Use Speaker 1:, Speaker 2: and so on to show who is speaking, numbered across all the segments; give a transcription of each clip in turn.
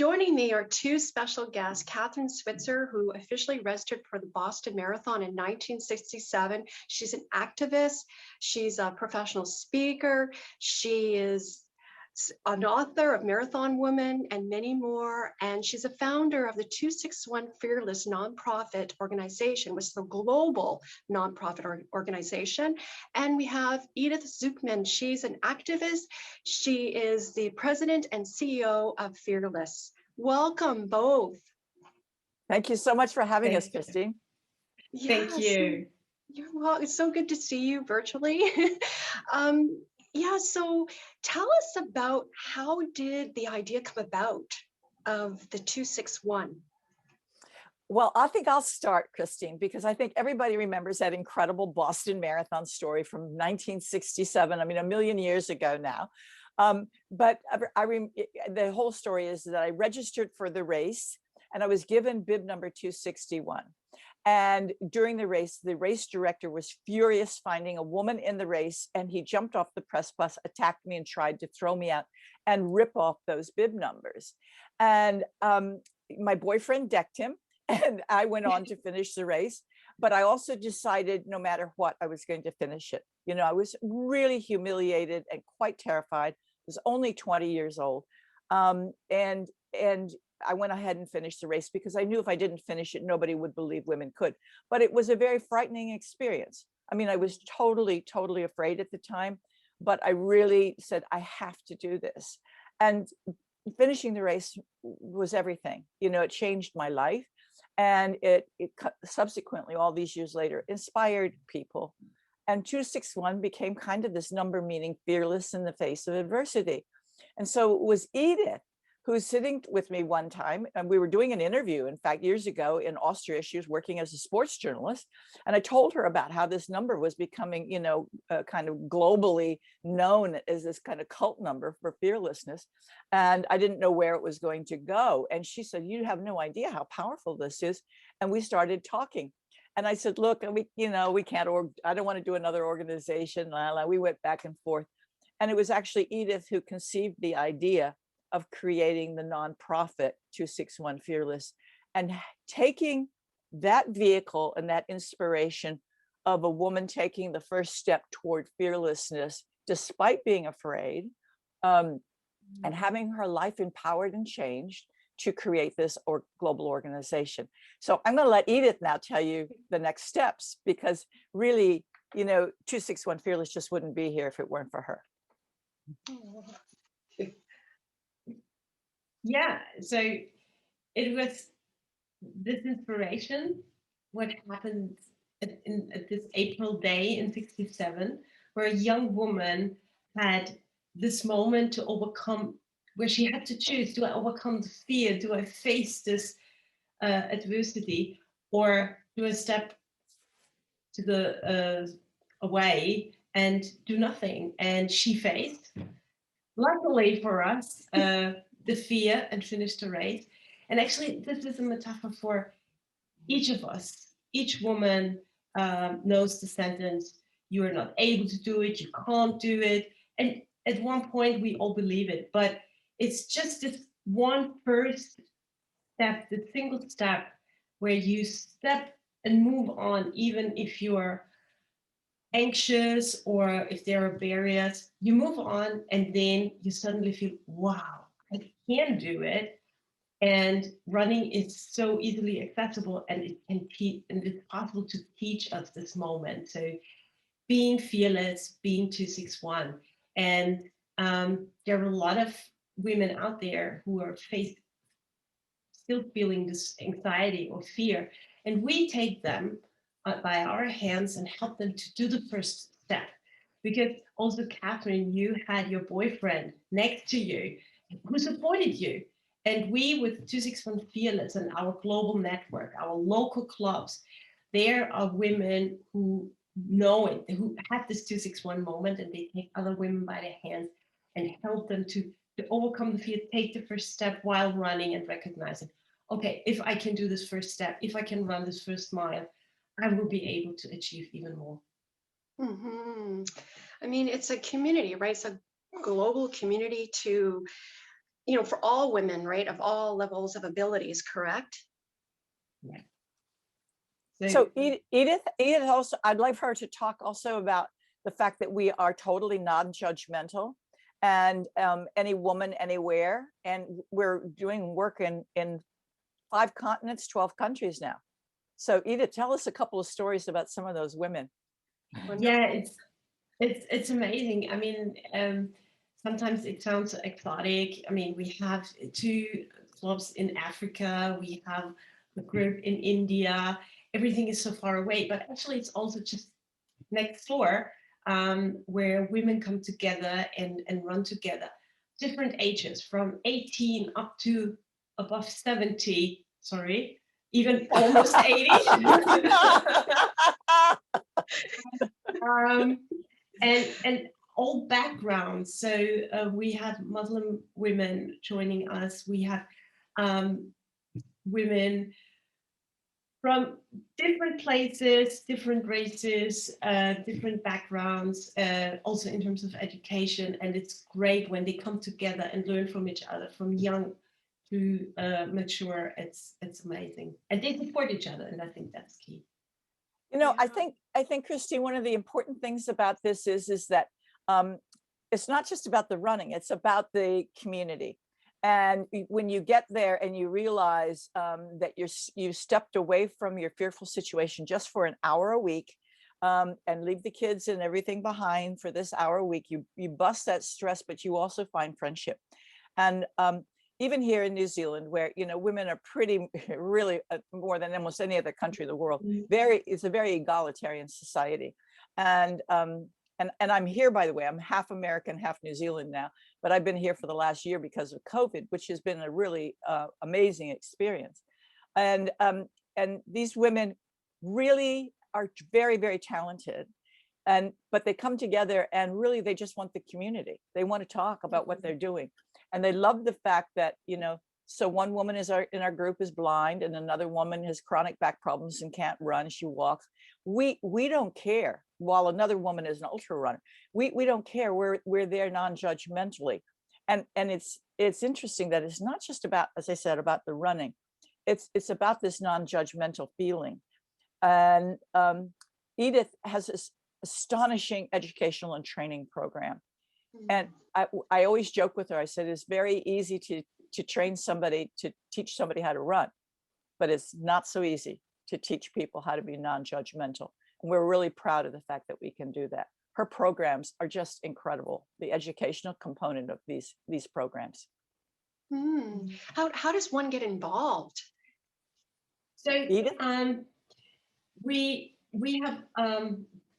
Speaker 1: Joining me are two special guests, Kathrine Switzer, who officially registered for the Boston Marathon in 1967. She's an activist, she's a professional speaker, she is an author of Marathon Woman and many more, and she's a founder of the 261 Fearless nonprofit organization, which is a global nonprofit organization. And we have Edith Zuschmann. She's an activist. She is the president and CEO of Fearless. Welcome both.
Speaker 2: Thank you so much for having us, Christine.
Speaker 1: Yes,
Speaker 3: Thank you.
Speaker 1: You're welcome. It's so good to see you virtually. Yeah, so tell us about, how did the idea come about of the 261?
Speaker 2: Well, I think I'll start, Christine, because I think everybody remembers that incredible Boston Marathon story from 1967. I mean, a million years ago now. But the whole story is that I registered for the race and I was given bib number 261. And during the race director was furious finding a woman in the race, and he jumped off the press bus, attacked me, and tried to throw me out and rip off those bib numbers. And my boyfriend decked him, and I went on to finish the race. But I also decided no matter what, I was going to finish it. You know, I was really humiliated and quite terrified. I was only 20 years old. And I went ahead and finished the race because I knew if I didn't finish it, nobody would believe women could. But it was a very frightening experience. I mean, I was totally afraid at the time, but I really said, I have to do this. And finishing the race was everything. You know, it changed my life. And it subsequently, all these years later, inspired people. And 261 became kind of this number meaning fearless in the face of adversity. And so it was Edith who was sitting with me one time, and we were doing an interview, in fact, years ago in Austria. She was working as a sports journalist. And I told her about how this number was becoming, you know, kind of globally known as this kind of cult number for fearlessness. And I didn't know where it was going to go. And she said, you have no idea how powerful this is. And we started talking. And I said, look, we can't, I don't want to do another organization. We went back and forth. And it was actually Edith who conceived the idea of creating the nonprofit 261 Fearless, and taking that vehicle and that inspiration of a woman taking the first step toward fearlessness, despite being afraid, and having her life empowered and changed to create this global organization. So I'm going to let Edith now tell you the next steps, because really, you know, 261 Fearless just wouldn't be here if it weren't for her.
Speaker 3: Yeah, so it was this inspiration, what happened at this April day in 67, where a young woman had this moment to overcome, where she had to choose, do I overcome the fear? Do I face this adversity, or do I step to the away and do nothing? And she faced, luckily for us, the fear and finished the race. And actually, this is a metaphor for each of us. Each woman knows the sentence, you are not able to do it, you can't do it. And at one point, we all believe it, but it's just this one first step, the single step, where you step and move on, even if you're anxious or if there are barriers, you move on, and then you suddenly feel, wow, I can do it. And running is so easily accessible, and it can teach, and it's possible to teach us this moment. So being fearless, being 261. And there are a lot of women out there who are still feeling this anxiety or fear. And we take them by our hands and help them to do the first step. Because also, Kathrine, you had your boyfriend next to you who supported you. And we, with 261 Fearless and our global network, our local clubs, there are women who know it, who have this 261 moment, and they take other women by their hands and help them to overcome the fear, take the first step while running, and recognizing, okay, if I can do this first step, if I can run this first mile, I will be able to achieve even more.
Speaker 1: I mean, it's a community, right? It's a global community to for all women, right, of all levels of abilities, correct?
Speaker 3: Yeah.
Speaker 2: So Edith also, I'd like her to talk also about the fact that we are totally non-judgmental, and any woman anywhere, and we're doing work in 5 continents, 12 countries now. So Edith, tell us a couple of stories about some of those women.
Speaker 3: Yeah, it's amazing. I mean, sometimes it sounds exotic. I mean, we have 2 clubs in Africa, we have a group in India. Everything is so far away, but actually it's also just next door, where women come together and run together. Different ages, from 18 up to above 70, sorry, even almost 80. And all backgrounds. So we have Muslim women joining us. We have women from different places, different races, different backgrounds, also in terms of education. And it's great when they come together and learn from each other, from young to mature. It's amazing. And they support each other, and I think that's key.
Speaker 2: I think Christine, one of the important things about this is that it's not just about the running, it's about the community. And when you get there and you realize that you stepped away from your fearful situation just for an hour a week, and leave the kids and everything behind for this hour a week, you bust that stress, but you also find friendship. And even here in New Zealand, where women are pretty really more than almost any other country in the world, it's a very egalitarian society. And I'm here, by the way, I'm half American, half New Zealand now, but I've been here for the last year because of COVID, which has been a really amazing experience. And these women really are very, very talented. But they come together and really they just want the community. They want to talk about what they're doing. And they love the fact that, so one woman in our group is blind, and another woman has chronic back problems and can't run. She walks. We don't care. While another woman is an ultra runner, we don't care. We're there non-judgmentally. And it's interesting that it's not just about, as I said, about the running. It's about this non-judgmental feeling. And Edith has this astonishing educational and training program. And I always joke with her. I said, it's very easy to train somebody, to teach somebody how to run, but it's not so easy to teach people how to be non-judgmental. And we're really proud of the fact that we can do that. Her programs are just incredible, the educational component of these programs.
Speaker 1: How does one get involved?
Speaker 3: So
Speaker 2: Edith?
Speaker 3: We have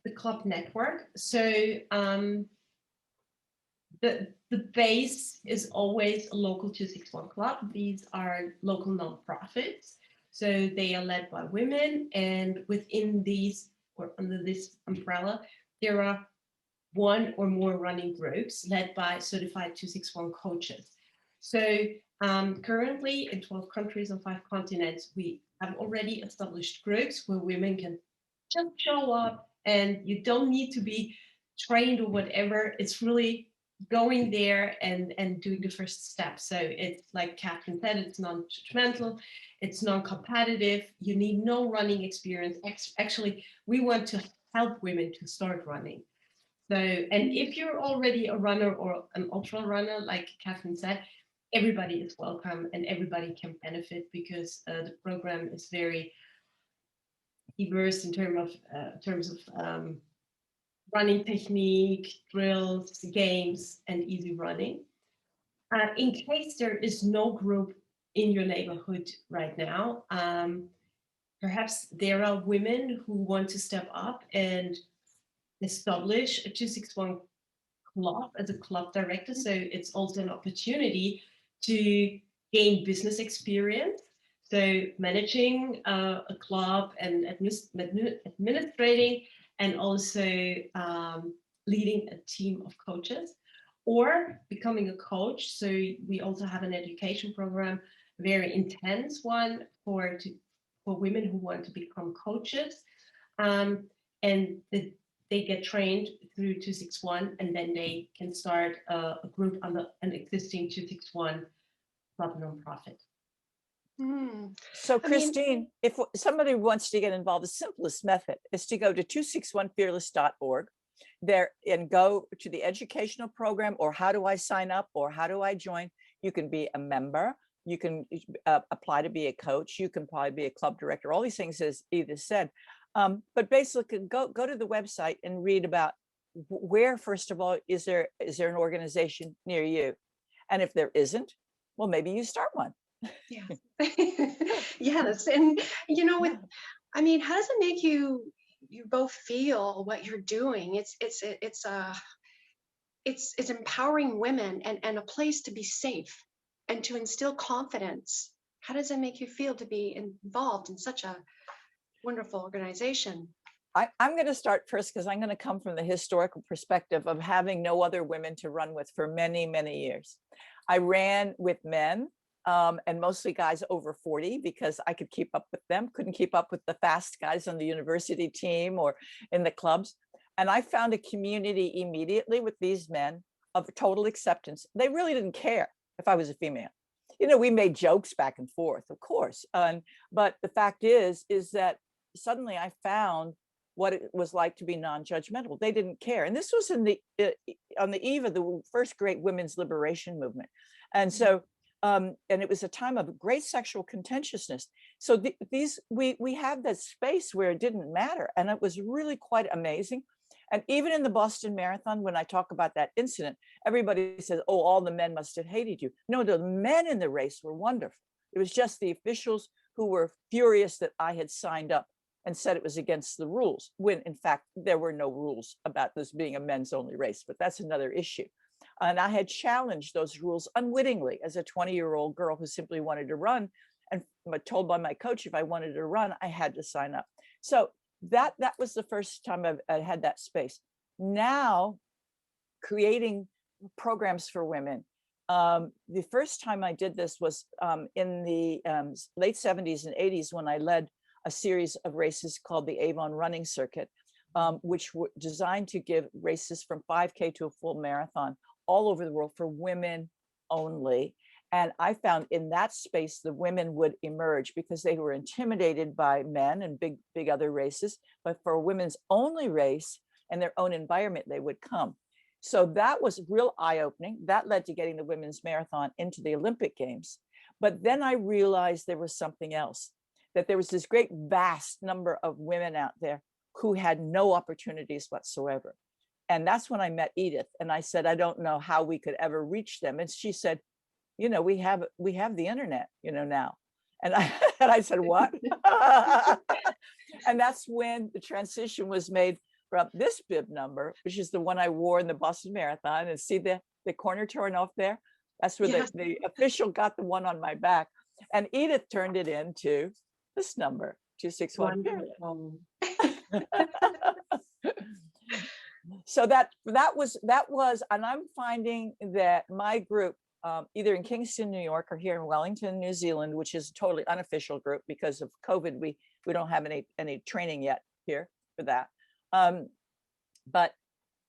Speaker 3: the club network. So the base is always a local 261 club. These are local nonprofits. So they are led by women, and within these, or under this umbrella, there are 1 or more running groups led by certified 261 coaches. So currently in 12 countries on 5 continents, we have already established groups where women can just show up, and you don't need to be trained or whatever. It's really going there and doing the first step. So it's like Kathrine said, it's non-judgmental, it's non-competitive, you need no running experience. Actually, we want to help women to start running. So, and if you're already a runner or an ultra runner, like Kathrine said, everybody is welcome and everybody can benefit, because the program is very diverse in terms of running technique, drills, games, and easy running. In case there is no group in your neighborhood right now, perhaps there are women who want to step up and establish a 261 club as a club director. So it's also an opportunity to gain business experience. So managing a club and administrating, and also leading a team of coaches, or becoming a coach. So we also have an education program, very intense one for women who want to become coaches. And the they get trained through 261, and then they can start a group under an existing 261 club nonprofit.
Speaker 2: So
Speaker 1: I mean,
Speaker 2: Christine, if somebody wants to get involved, the simplest method is to go to 261fearless.org there and go to the educational program, or how do I sign up, or how do I join? You can be a member, you can apply to be a coach, you can probably be a club director, all these things, as Edith said. But basically go to the website and read about where, first of all, is there an organization near you? And if there isn't, well, maybe you start one.
Speaker 1: Yeah. Yes. And you know, with, I mean, how does it make you both feel what you're doing? It's empowering women and a place to be safe and to instill confidence. How does it make you feel to be involved in such a wonderful organization?
Speaker 2: I'm going to start first because I'm going to come from the historical perspective of having no other women to run with for many, many years. I ran with men, and mostly guys over 40, because I could keep up with them, couldn't keep up with the fast guys on the university team or in the clubs. And I found a community immediately with these men of total acceptance. They really didn't care if I was a female. You know, we made jokes back and forth, of course. But the fact is that suddenly I found what it was like to be non-judgmental. They didn't care. And this was in the on the eve of the first great women's liberation movement. And so, and it was a time of great sexual contentiousness. So we have that space where it didn't matter. And it was really quite amazing. And even in the Boston Marathon, when I talk about that incident, everybody says, oh, all the men must have hated you. No, the men in the race were wonderful. It was just the officials who were furious that I had signed up and said it was against the rules, when in fact, there were no rules about this being a men's only race, but that's another issue. And I had challenged those rules unwittingly as a 20-year-old girl who simply wanted to run, and told by my coach, if I wanted to run, I had to sign up. So that was the first time I had that space. Now, creating programs for women. The first time I did this was in the late 70s and 80s, when I led a series of races called the Avon Running Circuit, which were designed to give races from 5K to a full marathon all over the world for women only. And I found in that space, the women would emerge because they were intimidated by men and big other races. But for a women's only race and their own environment, they would come. So that was real eye-opening. That led to getting the women's marathon into the Olympic Games. But then I realized there was something else, that there was this great vast number of women out there who had no opportunities whatsoever. And that's when I met Edith. And I said, I don't know how we could ever reach them. And she said, you know, we have the internet, you know, now. And I said, what? And that's when the transition was made from this bib number, which is the one I wore in the Boston Marathon, and see the corner torn off there? That's where yes. the official got the one on my back. And Edith turned it into this number, 261. So that was, and I'm finding that my group, either in Kingston, New York, or here in Wellington, New Zealand, which is a totally unofficial group because of COVID, we don't have any training yet here for that. But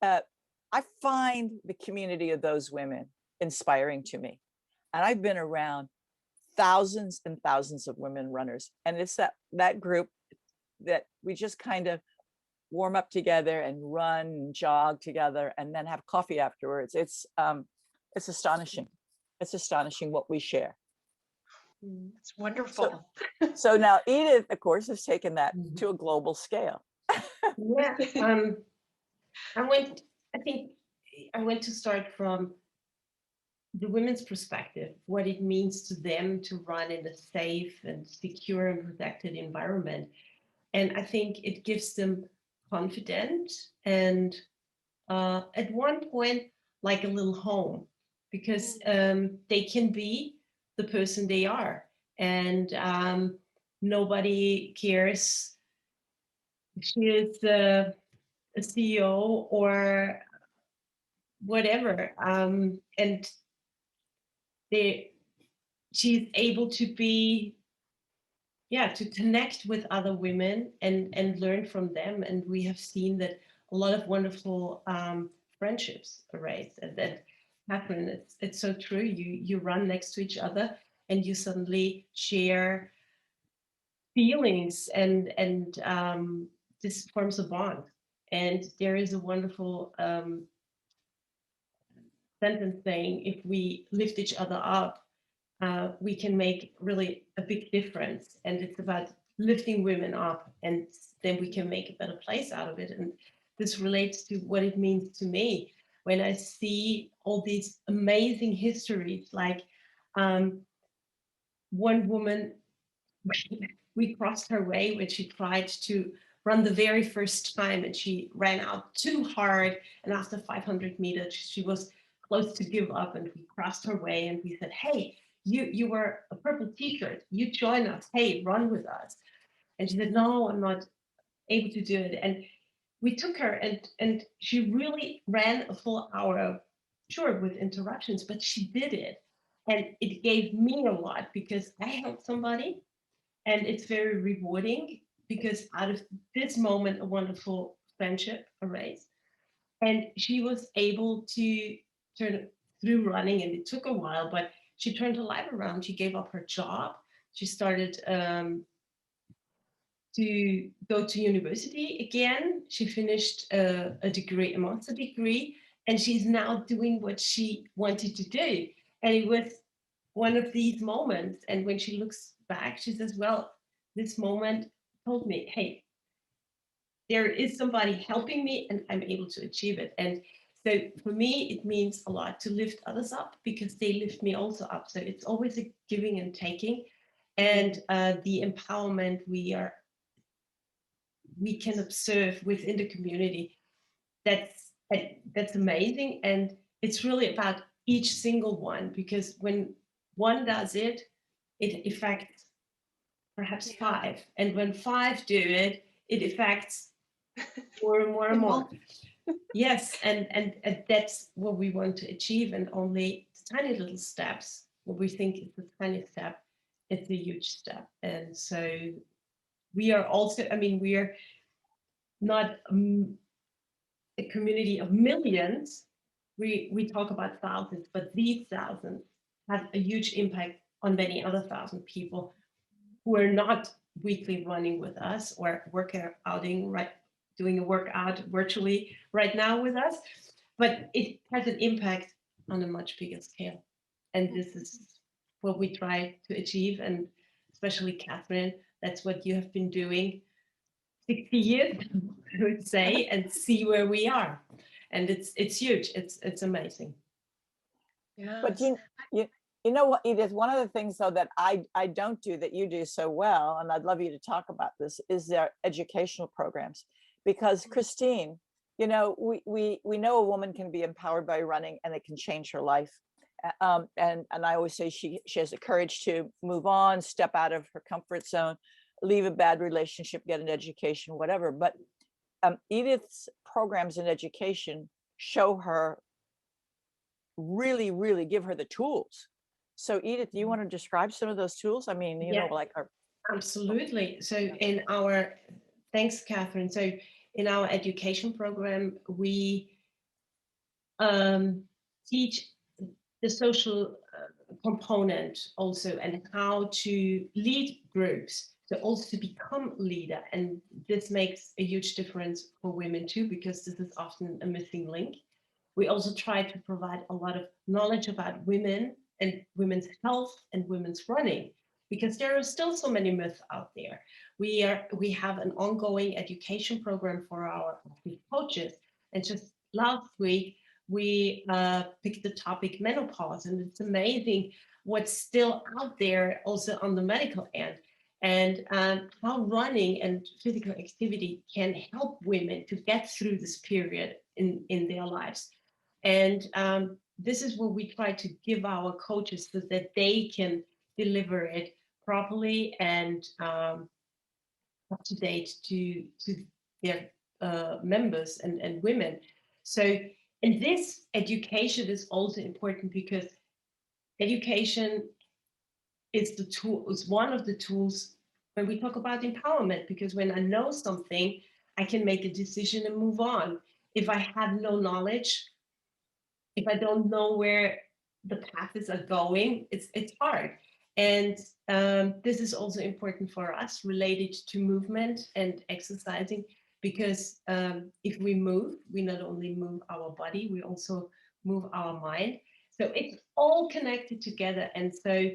Speaker 2: I find the community of those women inspiring to me. And I've been around thousands and thousands of women runners. And it's that group that we just kind of warm up together and run and jog together and then have coffee afterwards. It's astonishing. It's astonishing what we share.
Speaker 1: It's wonderful.
Speaker 2: So now Edith, of course, has taken that to a global scale.
Speaker 3: Yeah. I went to start from the women's perspective, what it means to them to run in a safe and secure and protected environment. And I think it gives them confidence and at one point, like a little home, because they can be the person they are, and nobody cares if she is a CEO or whatever, and she's able to be, to connect with other women and learn from them. And we have seen that a lot of wonderful friendships raised. And that, Kathrine, it's so true. You run next to each other and you suddenly share feelings, and this forms a bond. And there is a wonderful sentence saying, if we lift each other up, we can make really a big difference. And it's about lifting women up, and then we can make a better place out of it. And this relates to what it means to me when I see all these amazing histories, like one woman, we crossed her way when she tried to run the very first time, and she ran out too hard. And after 500 meters, she was close to give up, and we crossed her way and we said, hey, you wear a purple t-shirt, you join us, hey, run with us. And she said, no, I'm not able to do it. And we took her, and she really ran a full hour, sure, with interruptions, but she did it. And it gave me a lot because I helped somebody, and it's very rewarding because out of this moment, a wonderful friendship arose. And she was able to turn through running, and it took a while, but she turned her life around. She gave up her job. She started to go to university again. She finished a degree, a master's degree, and she's now doing what she wanted to do. And it was one of these moments. And when she looks back, she says, well, this moment told me, hey, there is somebody helping me and I'm able to achieve it. And so for me, it means a lot to lift others up because they lift me also up. So it's always a giving and taking. And the empowerment we can observe within the community, that's amazing. And it's really about each single one, because when one does it, it affects perhaps five. And when five do it, it affects more and more and more. Yes, and that's what we want to achieve. And only tiny little steps, what we think is a tiny step, it's a huge step. And so we are also, I mean, we are not a community of millions. We talk about thousands, but these thousands have a huge impact on many other thousand people who are not weekly running with us or doing a workout virtually right now with us, but it has an impact on a much bigger scale. And this is what we try to achieve. And especially Kathrine, that's what you have been doing 60 years, I would say, and see where we are. And it's huge. It's amazing.
Speaker 2: Yeah. But you know what, Edith, one of the things though that I don't do that you do so well, and I'd love you to talk about this, is their educational programs. Because Christine, you know, we know a woman can be empowered by running and it can change her life. And I always say she has the courage to move on, step out of her comfort zone, leave a bad relationship, get an education, whatever. But Edith's programs in education show her, really give her the tools. So Edith, do you want to describe some of those tools? I mean, you know, like our...
Speaker 3: Absolutely. So thanks, Kathrine. So in our education program, we teach the social component also, and how to lead groups, so also to become a leader. And this makes a huge difference for women too, because this is often a missing link. We also try to provide a lot of knowledge about women and women's health and women's running, because there are still so many myths out there. We have an ongoing education program for our coaches, and just last week we picked the topic menopause, and it's amazing what's still out there also on the medical end, and how running and physical activity can help women to get through this period in their lives. And this is what we try to give our coaches, so that they can deliver it properly and up to date to their members and women. So, and this education is also important, because education is one of the tools when we talk about empowerment. Because when I know something, I can make a decision and move on. If I have no knowledge, if I don't know where the paths are going, it's hard. And this is also important for us related to movement and exercising, because if we move, we not only move our body, we also move our mind. So it's all connected together. And so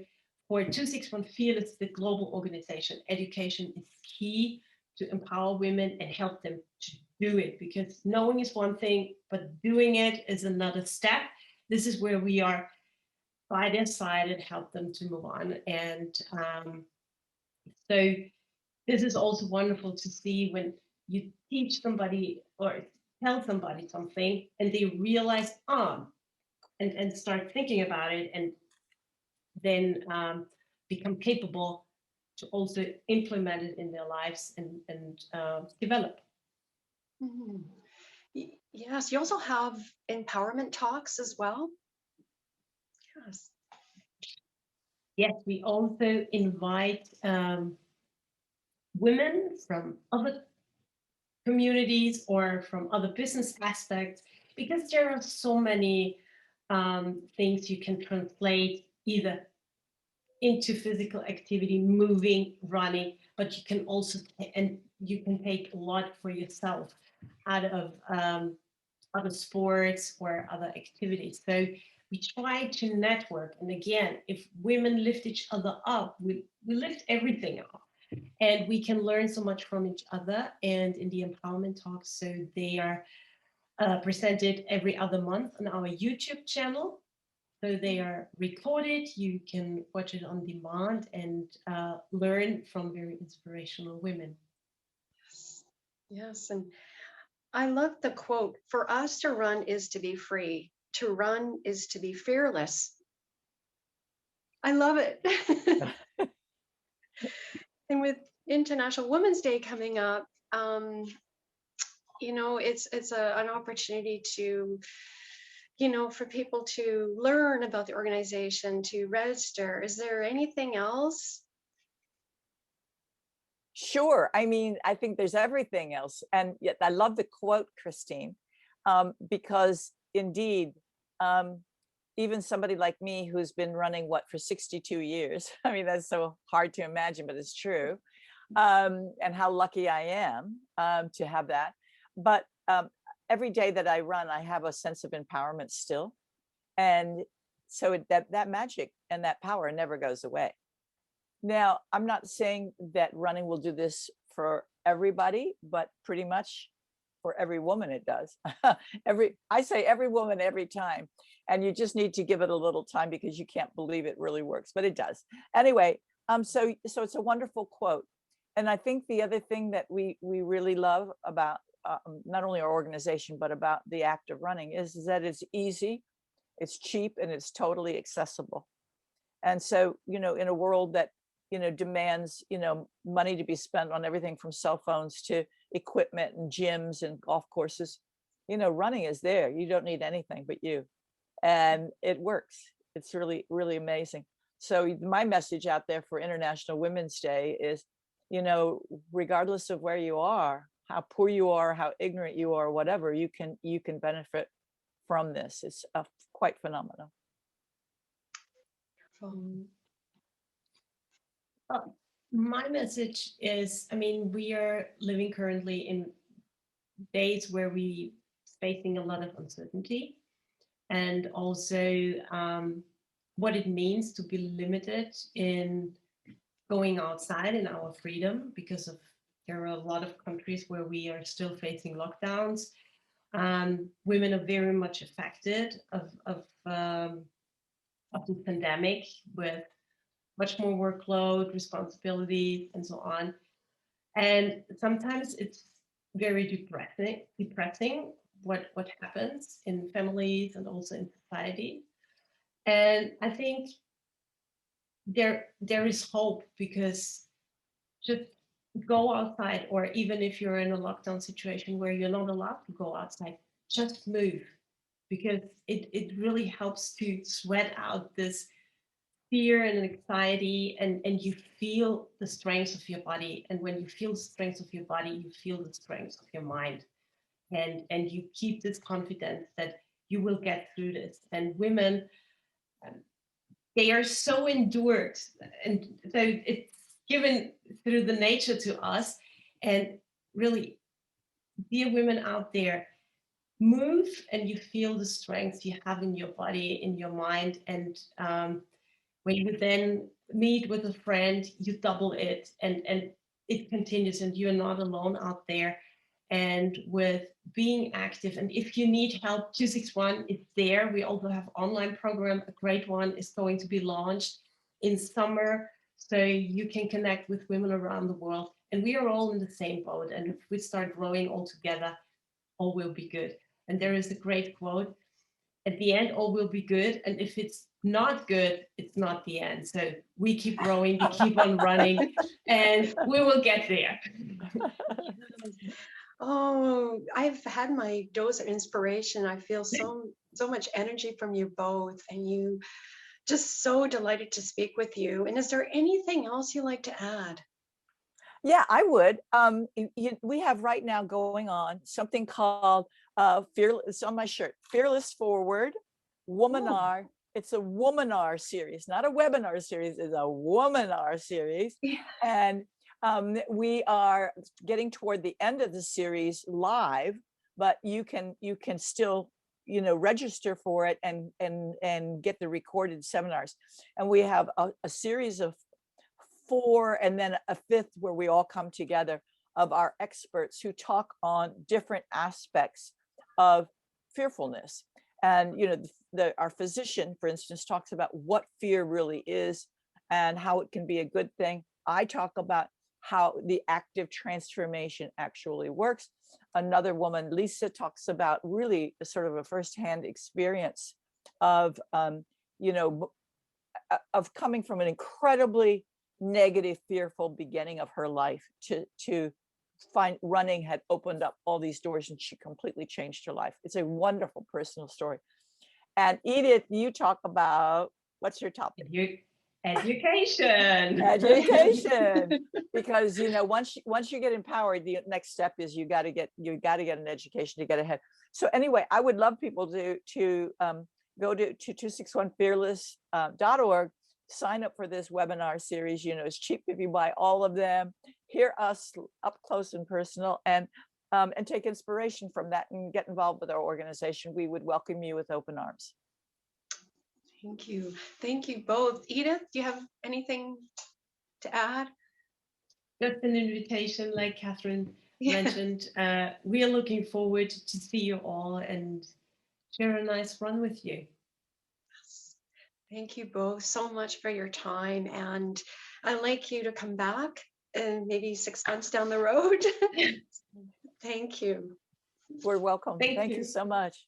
Speaker 3: for 261 Fearless, the global organization, education is key to empower women and help them to do it, because knowing is one thing, but doing it is another step. This is where we are by their side and help them to move on. And so this is also wonderful to see when you teach somebody or tell somebody something and they realize, and start thinking about it, and then become capable to also implement it in their lives and develop.
Speaker 1: Mhm. Yes, you also have empowerment talks as well. Yes.
Speaker 3: Yes, we also invite women from other communities or from other business aspects, because there are so many things you can translate either into physical activity, moving, running, but you can also, and you can take a lot for yourself out of other sports or other activities. So we try to network. And again, if women lift each other up, we lift everything up. And we can learn so much from each other. And in the empowerment talks, so they are presented every other month on our YouTube channel. So they are recorded. You can watch it on demand and learn from very inspirational women.
Speaker 1: Yes, and I love the quote, for us to run is to be free, to run is to be fearless. I love it. And with International Women's Day coming up, it's an opportunity to, for people to learn about the organization, to register. Is there anything else?
Speaker 2: Sure. I mean, I think there's everything else. And yet I love the quote, Christine, because indeed, even somebody like me who's been running for 62 years, I mean, that's so hard to imagine, but it's true. And how lucky I am to have that. But every day that I run, I have a sense of empowerment still. And so that magic and that power never goes away. Now, I'm not saying that running will do this for everybody, but pretty much for every woman it does. I say every woman every time, and you just need to give it a little time because you can't believe it really works, but it does. Anyway, so it's a wonderful quote. And I think the other thing that we really love about not only our organization, but about the act of running is that it's easy, it's cheap, and it's totally accessible. And so, in a world that, demands, money to be spent on everything from cell phones to equipment and gyms and golf courses, running is there. You don't need anything but you. And it works. It's really, really amazing. So my message out there for International Women's Day is, regardless of where you are, how poor you are, how ignorant you are, whatever, you can benefit from this. It's quite phenomenal.
Speaker 3: My message is, I mean, we are living currently in days where we facing a lot of uncertainty, and also what it means to be limited in going outside in our freedom, because there are a lot of countries where we are still facing lockdowns. Women are very much affected of the pandemic, with much more workload, responsibility, and so on. And sometimes it's very depressing what happens in families and also in society. And I think there is hope, because just go outside, or even if you're in a lockdown situation where you're not allowed to go outside, just move, because it really helps to sweat out this fear and anxiety, and you feel the strength of your body. And when you feel the strength of your body, you feel the strength of your mind. And you keep this confidence that you will get through this. And women, they are so endured, and so it's given through the nature to us. And really, dear women out there, move, and you feel the strength you have in your body, in your mind. And when you then meet with a friend, you double it, and it continues, and you're not alone out there. And with being active, and if you need help, 261, it's there. We also have online program. A great one is going to be launched in summer, so you can connect with women around the world. And we are all in the same boat. And if we start growing all together, all will be good. And there is a great quote: at the end, all will be good. And if it's not good, it's not the end. So we keep growing, we keep on running, and we will get there.
Speaker 1: Oh, I've had my dose of inspiration. I feel so much energy from you both, and you just so delighted to speak with you. And is there anything else you'd like to add?
Speaker 2: Yeah, I would. We have right now going on something called Fearless, on my shirt, Fearless Forward, Womanar. It's a Womanar series, not a webinar series, it's a Womanar series.
Speaker 1: Yeah.
Speaker 2: And we are getting toward the end of the series live, but you can still, you know, register for it and get the recorded seminars. And we have a series of 4, and then a 5th where we all come together, of our experts who talk on different aspects of fearfulness. And, you know, our physician, for instance, talks about what fear really is and how it can be a good thing. I talk about how the active transformation actually works. Another woman, Lisa, talks about really sort of a firsthand experience of, you know, of coming from an incredibly negative, fearful beginning of her life to find running had opened up all these doors, and she completely changed her life. It's a wonderful personal story. And Edith, you talk about, what's your topic?
Speaker 3: Education.
Speaker 2: Education. Because, you know, once you get empowered, the next step is you got to get an education to get ahead. So anyway, I would love people to go to 261fearless.org, sign up for this webinar series. You know, it's cheap if you buy all of them, hear us up close and personal, and take inspiration from that and get involved with our organization. We would welcome you with open arms.
Speaker 1: Thank you. Thank you both. Edith, do you have anything to add?
Speaker 3: Just an invitation, like Kathrine mentioned. We are looking forward to see you all and share a nice run with you.
Speaker 1: Thank you both so much for your time, and I'd like you to come back and maybe 6 months down the road. Thank you.
Speaker 2: We're welcome.
Speaker 3: Thank
Speaker 2: you
Speaker 3: you
Speaker 2: so much.